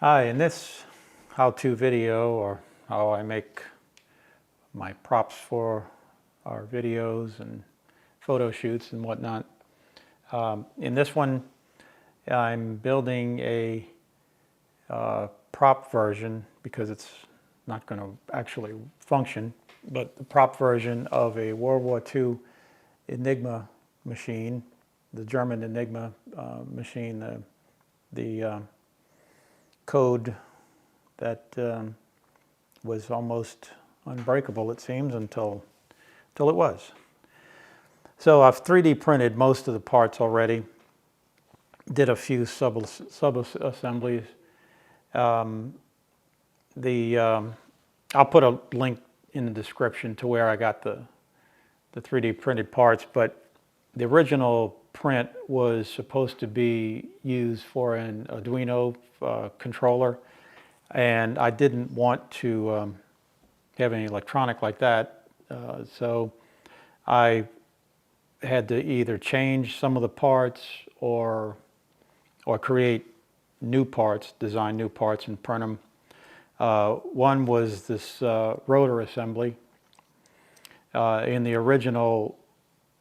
Hi, in this how-to video, or how I make my props for our videos and photo shoots and whatnot, in this one I'm building a prop version because it's not going to actually function, but the prop version of a World War II Enigma machine, the German Enigma machine, the code that was almost unbreakable, it seems, until it was. So I've 3D printed most of the parts already, did a few sub-assemblies. I'll put a link in the description to where I got the 3D printed parts, but the original print was supposed to be used for an Arduino controller, and I didn't want to have any electronic like that, so I had to either change some of the parts or create new parts, design new parts and print them. One was this rotor assembly. In the original,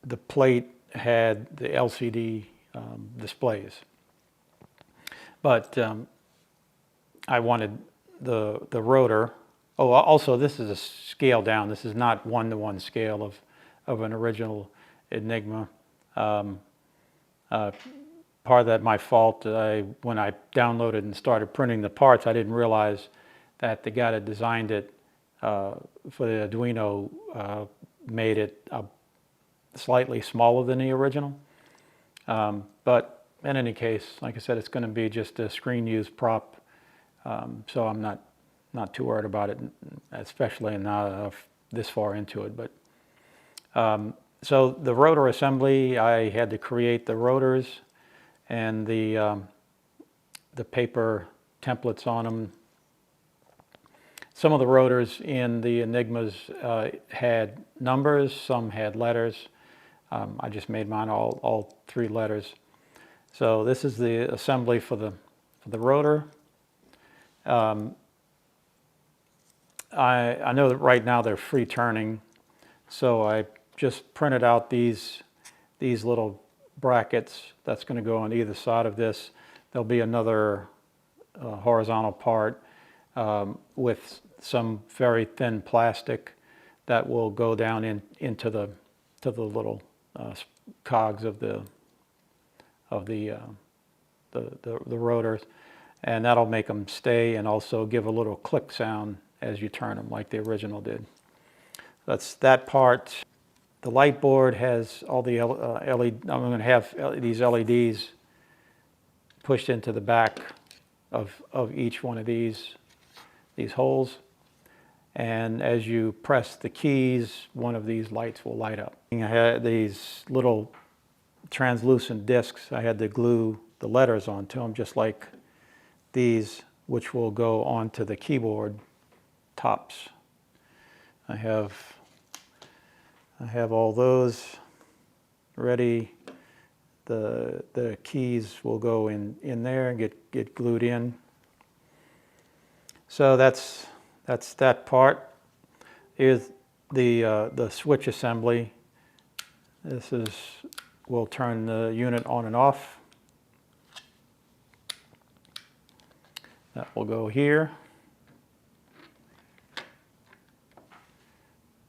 the plate had the LCD displays, but I wanted the rotor. Oh, also this is a scale down. This is not one-to-one scale of an original Enigma. Part of that my fault. When I downloaded and started printing the parts, I didn't realize that the guy that designed it for the Arduino made it slightly smaller than the original. But in any case, like I said, it's going to be just a screen use prop, so I'm not too worried about it, especially not this far into it. But so the rotor assembly, I had to create the rotors and the paper templates on them. Some of the rotors in the Enigmas had numbers, some had letters. I just made mine all 3 letters. So this is the assembly for the rotor. I know that right now they're free turning, so I just printed out these little brackets that's going to go on either side of this. There'll be another horizontal part with some very thin plastic that will go down into the little cogs of the rotors, and that'll make them stay and also give a little click sound as you turn them, like the original did. That's that part. The light board has all the LED. I'm going to have these LEDs pushed into the back of each one of these holes, and as you press the keys, one of these lights will light up. I had these little translucent discs. I had to glue the letters onto them, just like these, which will go onto the keyboard tops. I have all those ready. The keys will go in there and get glued in. So that's that part. Is the switch assembly. This is, we'll turn the unit on and off. That will go here.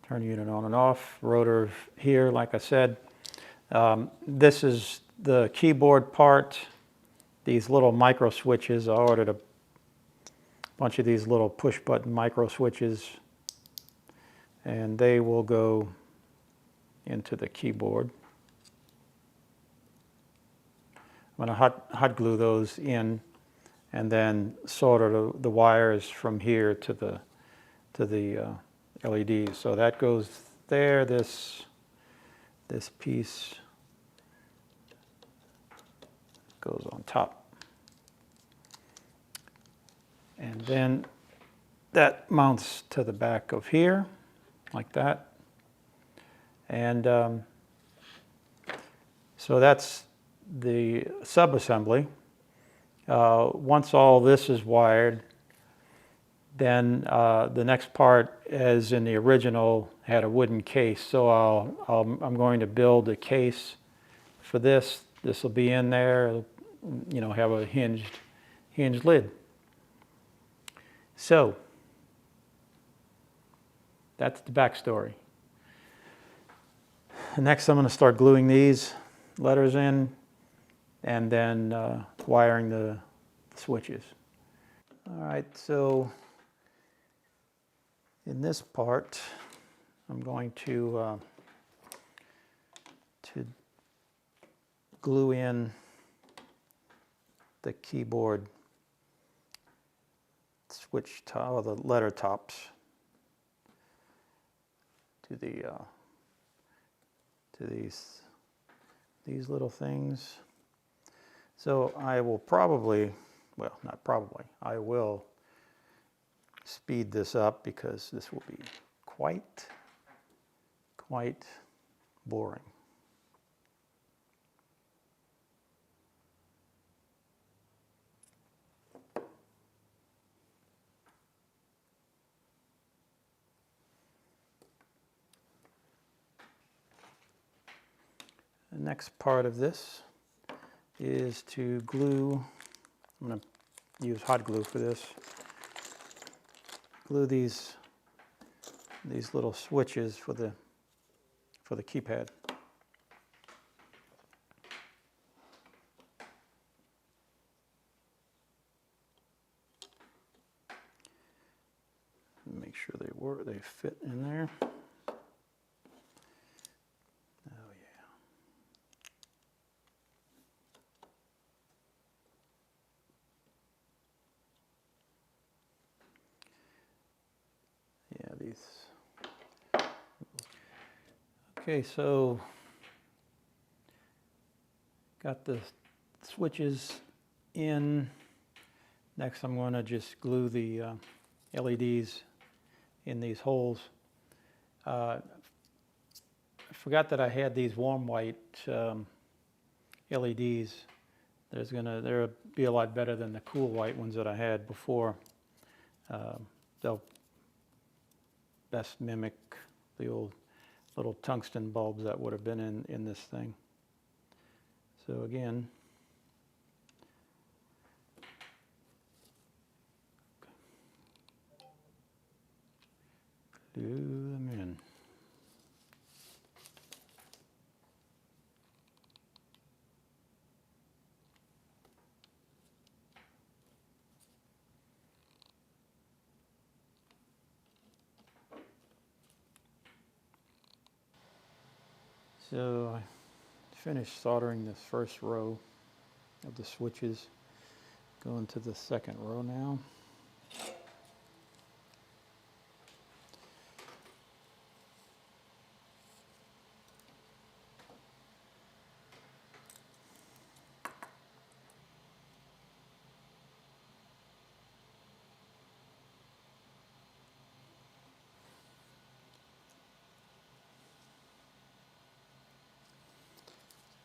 Turn the unit on and off. Rotor here, like I said. This is the keyboard part. These little micro switches. I ordered a bunch of these little push button micro switches, and they will go into the keyboard. I'm going to hot glue those in, and then solder the wires from here to the LEDs. So that goes there. This piece goes on top. And then that mounts to the back of here, like that. And so that's the sub-assembly. Once all this is wired, then the next part, as in the original, had a wooden case. So I'm going to build a case for this. This will be in there, you know, have a hinged lid. So that's the backstory. Next, I'm going to start gluing these letters in, and then wiring the switches. All right, so in this part, I'm going to glue in the keyboard switch top, or the letter tops to the to these little things. So I will probably, well, not probably, I will speed this up because this will be quite boring. The next part of this is to glue. I'm going to use hot glue for this. Glue these little switches for the keypad. Make sure they fit in there. Okay, so got the switches in. Next, I'm going to just glue the LEDs in these holes. I forgot that I had these warm white LEDs. They'll be a lot better than the cool white ones that I had before. They'll best mimic the old little tungsten bulbs that would have been in this thing. So again, glue them in. So I finished soldering this first row of the switches. Going to the second row now.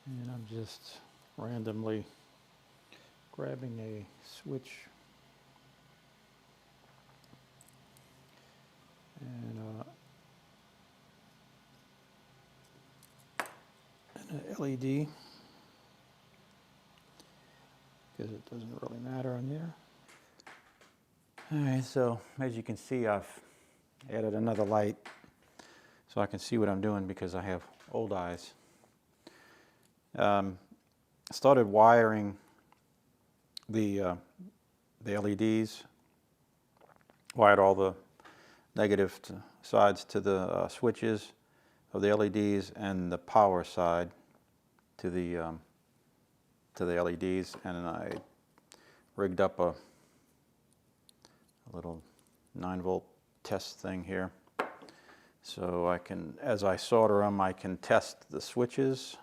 And I'm just randomly grabbing a switch and an LED, because it doesn't really matter on there. Alright, so as you can see, I've added another light so I can see what I'm doing because I have old eyes. Started wiring the LEDs, wired all the negative sides to the switches of the LEDs and the power side to the LEDs, and then I rigged up a little 9-volt test thing here, so I can, as I solder them, I can test the switches.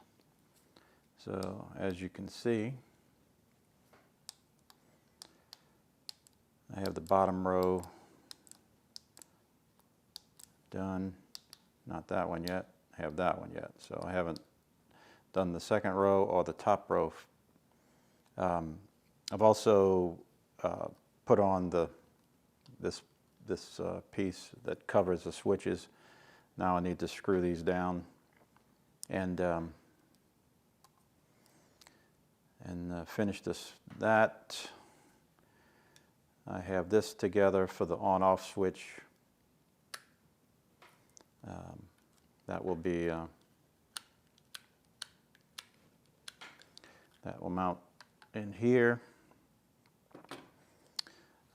So as you can see, I have the bottom row done. Not that one yet. I have that one yet. So I haven't done the second row or the top row. I've also put on this piece that covers the switches. Now I need to screw these down and finish that. I have this together for the on-off switch. That will be that will mount in here.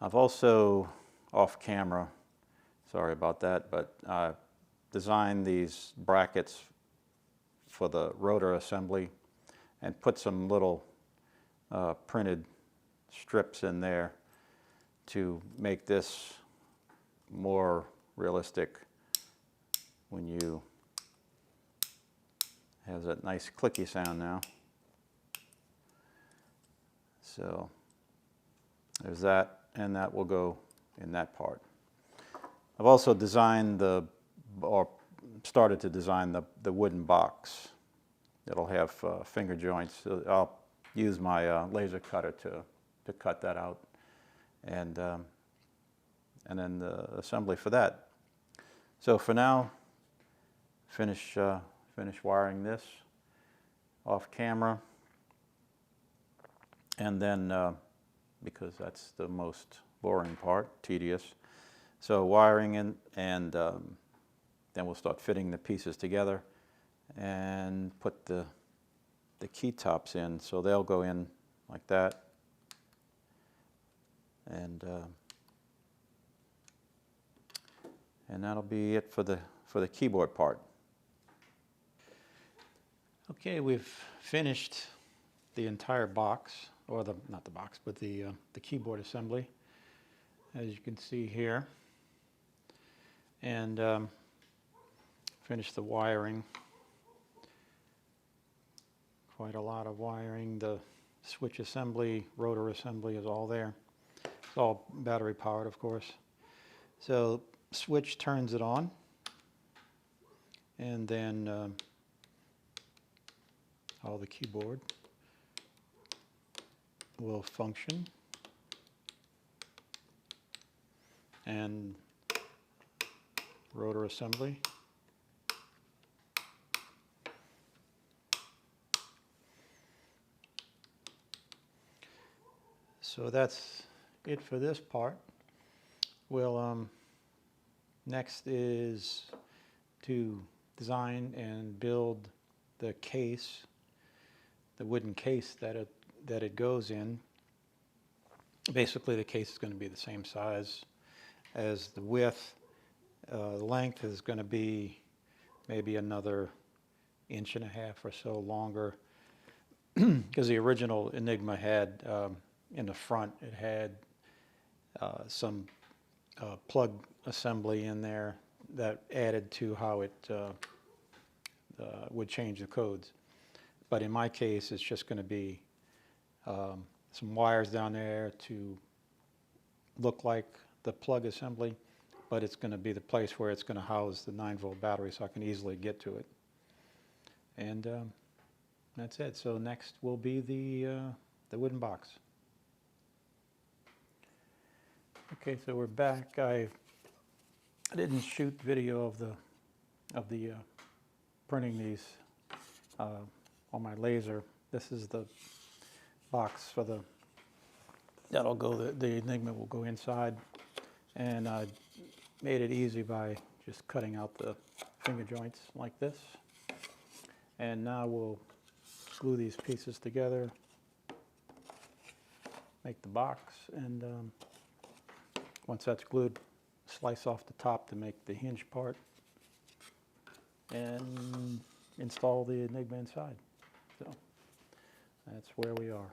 I've also, off camera, sorry about that, but I designed these brackets for the rotor assembly and put some little printed strips in there to make this more realistic when you has that nice clicky sound now. So there's that, and that will go in that part. I've also designed or started to design the wooden box. It'll have finger joints. So I'll use my laser cutter to cut that out, and then the assembly for that. So for now, finish wiring this off camera, and then because that's the most boring part, tedious. So wiring in, and then we'll start fitting the pieces together and put the key tops in. So they'll go in like that, and that'll be it for the keyboard part. Okay, we've finished the entire box, or not the box, but the keyboard assembly, as you can see here, and finished the wiring. Quite a lot of wiring. The switch assembly, rotor assembly is all there. It's all battery powered, of course. So switch turns it on, and then all the keyboard will function, and rotor assembly. So that's it for this part. We'll next is to design and build the case, the wooden case that it goes in. Basically, the case is going to be the same size as the width. The length is going to be maybe another 1.5 inches or so longer, because the original Enigma had in the front, it had some plug assembly in there that added to how it would change the codes. But in my case, it's just going to be some wires down there to look like the plug assembly, but it's going to be the place where it's going to house the 9-volt battery, so I can easily get to it. And that's it. So next will be the wooden box. Okay, so we're back. I didn't shoot video of the printing these on my laser. This is the box for that'll go. The Enigma will go inside, and I made it easy by just cutting out the finger joints like this. And now we'll glue these pieces together, make the box, and once that's glued, slice off the top to make the hinge part, and install the Enigma inside. So that's where we are.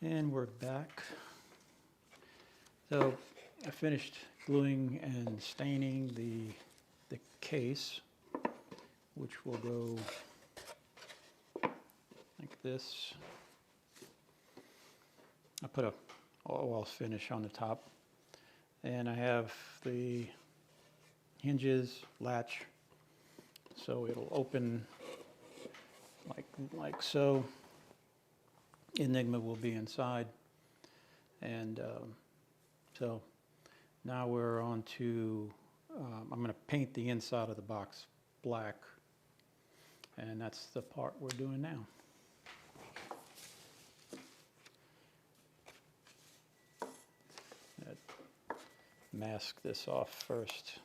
And we're back. So I finished gluing and staining the case, which will go like this. I put a oil finish on the top, and I have the hinges, latch, so it'll open like so. Enigma will be inside, and so now we're on to, I'm going to paint the inside of the box black, and that's the part we're doing now. Mask this off first.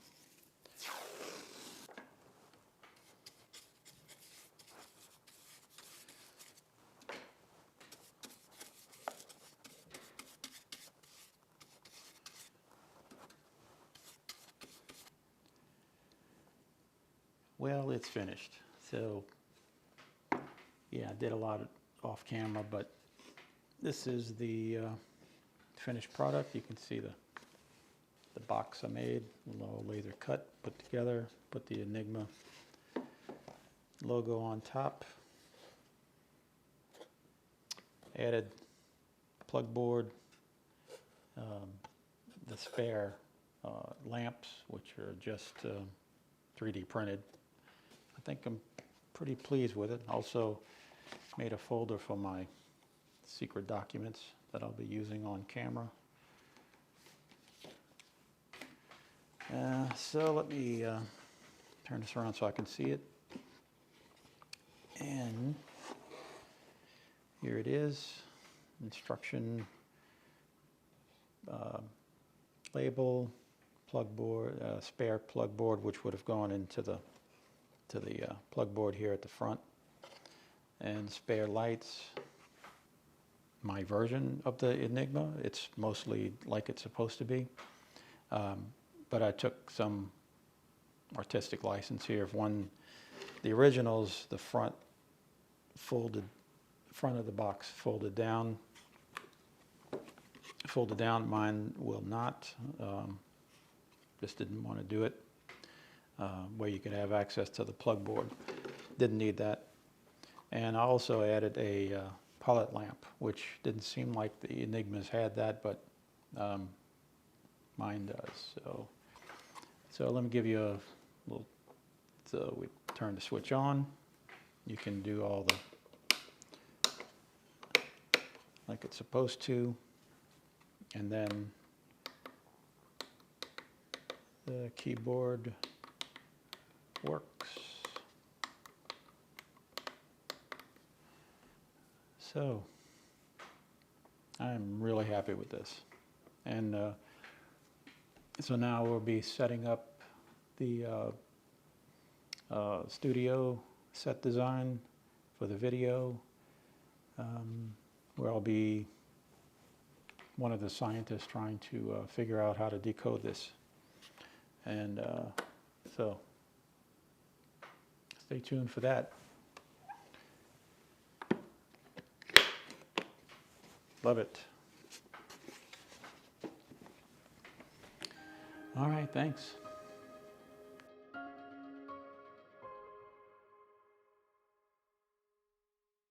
Well, it's finished. So, yeah, I did a lot off camera, but this is the finished product. You can see the box I made, low laser cut, put together, put the Enigma logo on top, added plug board, the spare lamps, which are just 3D printed. I think I'm pretty pleased with it. Also made a folder for my secret documents that I'll be using on camera. So let me turn this around so I can see it. And here it is, instruction, label, plug board, spare plug board, which would have gone into the plug board here at the front, and spare lights. My version of the Enigma, it's mostly like it's supposed to be. But I took some artistic license here. If the originals, the front of the box folded down. Mine will not. Just didn't want to do it. Where you could have access to the plug board. Didn't need that. And I also added a pilot lamp, which didn't seem like the Enigmas had that, but mine does. So let me give you a little, so we turn the switch on. You can do all like it's supposed to, and then the keyboard works. So I'm really happy with this. And so now we'll be setting up the studio set design for the video, where I'll be one of the scientists trying to figure out how to decode this. And so stay tuned for that. Love it. All right, thanks.